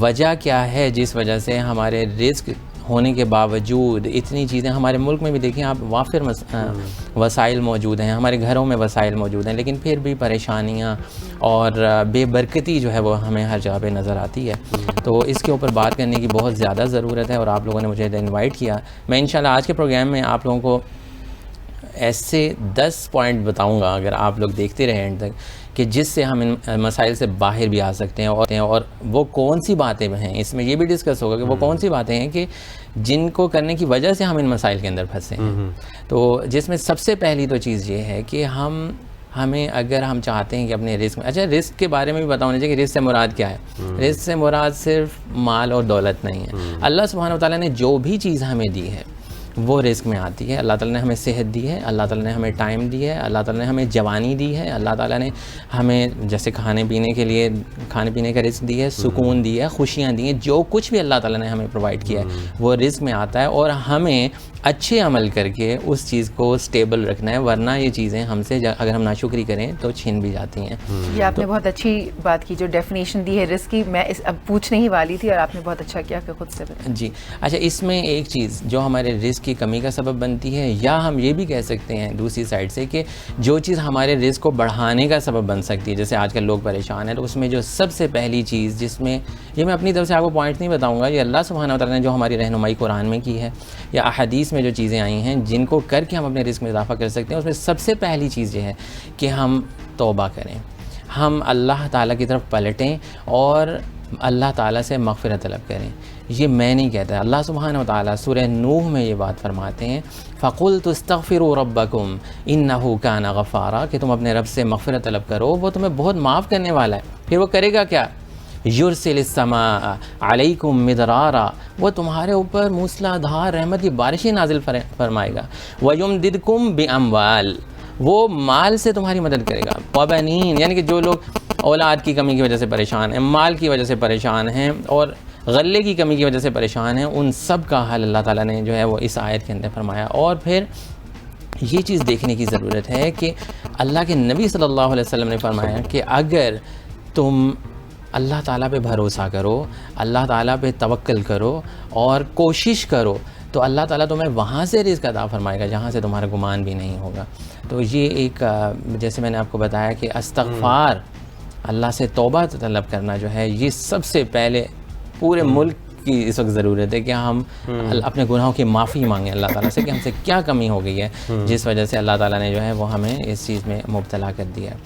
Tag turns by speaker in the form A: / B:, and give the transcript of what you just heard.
A: وجہ کیا ہے جس وجہ سے ہمارے رزق ہونے کے باوجود اتنی چیزیں ہمارے ملک میں بھی دیکھیں آپ وافر وسائل موجود ہیں, ہمارے گھروں میں وسائل موجود ہیں, لیکن پھر بھی پریشانیاں اور بے برکتی جو ہے وہ ہمیں ہر جگہ پہ نظر آتی ہے. تو اس کے اوپر بات کرنے کی بہت زیادہ ضرورت ہے, اور آپ لوگوں نے مجھے انوائٹ کیا. میں انشاءاللہ آج کے پروگرام میں آپ لوگوں کو ایسے 10 پوائنٹ بتاؤں گا, اگر آپ لوگ دیکھتے رہیں اینڈ تک, کہ جس سے ہم ان مسائل سے باہر بھی آ سکتے ہیں. اور وہ کون سی باتیں ہیں, اس میں یہ بھی ڈسکس ہوگا کہ وہ کون سی باتیں ہیں کہ جن کو کرنے کی وجہ سے ہم ان مسائل کے اندر پھنسے ہیں. تو جس میں سب سے پہلی تو چیز یہ ہے کہ ہمیں اگر ہم چاہتے ہیں کہ اپنے رزق میں, اچھا رزق کے بارے میں بھی بتاؤں چاہیے کہ رزق سے مراد کیا ہے. رزق سے مراد صرف مال اور دولت نہیں ہے. اللہ سبحانہ و تعالیٰ نے جو بھی چیز ہمیں دی ہے وہ رزق میں آتی ہے. اللہ تعالیٰ نے ہمیں صحت دی ہے, اللہ تعالیٰ نے ہمیں ٹائم دی ہے, اللہ تعالیٰ نے ہمیں جوانی دی ہے, اللہ تعالیٰ نے ہمیں جیسے کھانے پینے کے لیے کھانے پینے کا رزق دی ہے, سکون دی ہے, خوشیاں دی ہیں. جو کچھ بھی اللہ تعالیٰ نے ہمیں پرووائڈ کیا ہے وہ رزق میں آتا ہے, اور ہمیں اچھے عمل کر کے اس چیز کو سٹیبل رکھنا ہے, ورنہ یہ چیزیں ہم سے اگر ہم ناشکری کریں تو چھین بھی جاتی ہیں.
B: یہ آپ نے بہت اچھی بات کی, جو ڈیفینیشن دی ہے رزق کی, میں اب پوچھنے ہی والی تھی اور آپ نے بہت اچھا کیا کہ خود سے بتائیں.
A: جی اچھا, اس میں ایک چیز جو ہمارے رزق کی کمی کا سبب بنتی ہے, یا ہم یہ بھی کہہ سکتے ہیں دوسری سائڈ سے کہ جو چیز ہمارے رزق کو بڑھانے کا سبب بن سکتی ہے, جیسے آج کل لوگ پریشان ہیں, تو اس میں جو سب سے پہلی چیز, جس میں یہ میں اپنی طرف سے آپ کو پوائنٹ نہیں بتاؤں گا, یہ اللہ سبحانہ و تعالیٰ نے جو ہماری رہنمائی قرآن میں کی ہے یا احادیث میں جو چیزیں آئی ہیں جن کو کر کے ہم اپنے رزق میں اضافہ کر سکتے ہیں, اس میں سب سے پہلی چیز یہ ہے کہ ہم توبہ کریں, ہم اللہ تعالیٰ کی طرف پلٹیں اور اللہ تعالیٰ سے مغفرت طلب کریں. یہ میں نہیں کہتا, اللہ سبحانہ و تعالیٰ سورہ نوح میں یہ بات فرماتے ہیں, فَقُلْتُ اسْتَغْفِرُوا رَبَّكُمْ إِنَّهُ كَانَ غَفَّارًا, کہ تم اپنے رب سے مغفرت طلب کرو, وہ تمہیں بہت معاف کرنے والا ہے. پھر وہ کرے گا کیا؟ یرسل السماء علیکم مدرارا, وہ تمہارے اوپر موسلا دھار رحمت کی بارشیں نازل فرمائے گا. وَيُمْدِدْكُمْ بِأَمْوَالٍ, وہ مال سے تمہاری مدد کرے گا. وَبَنِينَ, یعنی کہ جو لوگ اولاد کی کمی کی وجہ سے پریشان ہیں, مال کی وجہ سے پریشان ہیں, اور غلے کی کمی کی وجہ سے پریشان ہیں, ان سب کا حل اللہ تعالیٰ نے جو ہے وہ اس آیت کے اندر فرمایا. اور پھر یہ چیز دیکھنے کی ضرورت ہے کہ اللہ کے نبی صلی اللہ علیہ وسلم نے فرمایا کہ اگر تم اللہ تعالیٰ پہ بھروسہ کرو, اللہ تعالیٰ پہ توکل کرو اور کوشش کرو, تو اللہ تعالیٰ تمہیں وہاں سے رزق عطا فرمائے گا جہاں سے تمہارا گمان بھی نہیں ہوگا. تو یہ ایک, جیسے میں نے آپ کو بتایا کہ استغفار, اللہ سے توبہ طلب کرنا جو ہے, یہ سب سے پہلے پورے ملک کی اس وقت ضرورت ہے کہ ہم اپنے گناہوں کی معافی مانگیں اللہ تعالیٰ سے کہ ہم سے کیا کمی ہو گئی ہے جس وجہ سے اللہ تعالیٰ نے جو ہے وہ ہمیں اس چیز میں مبتلا کر دیا ہے.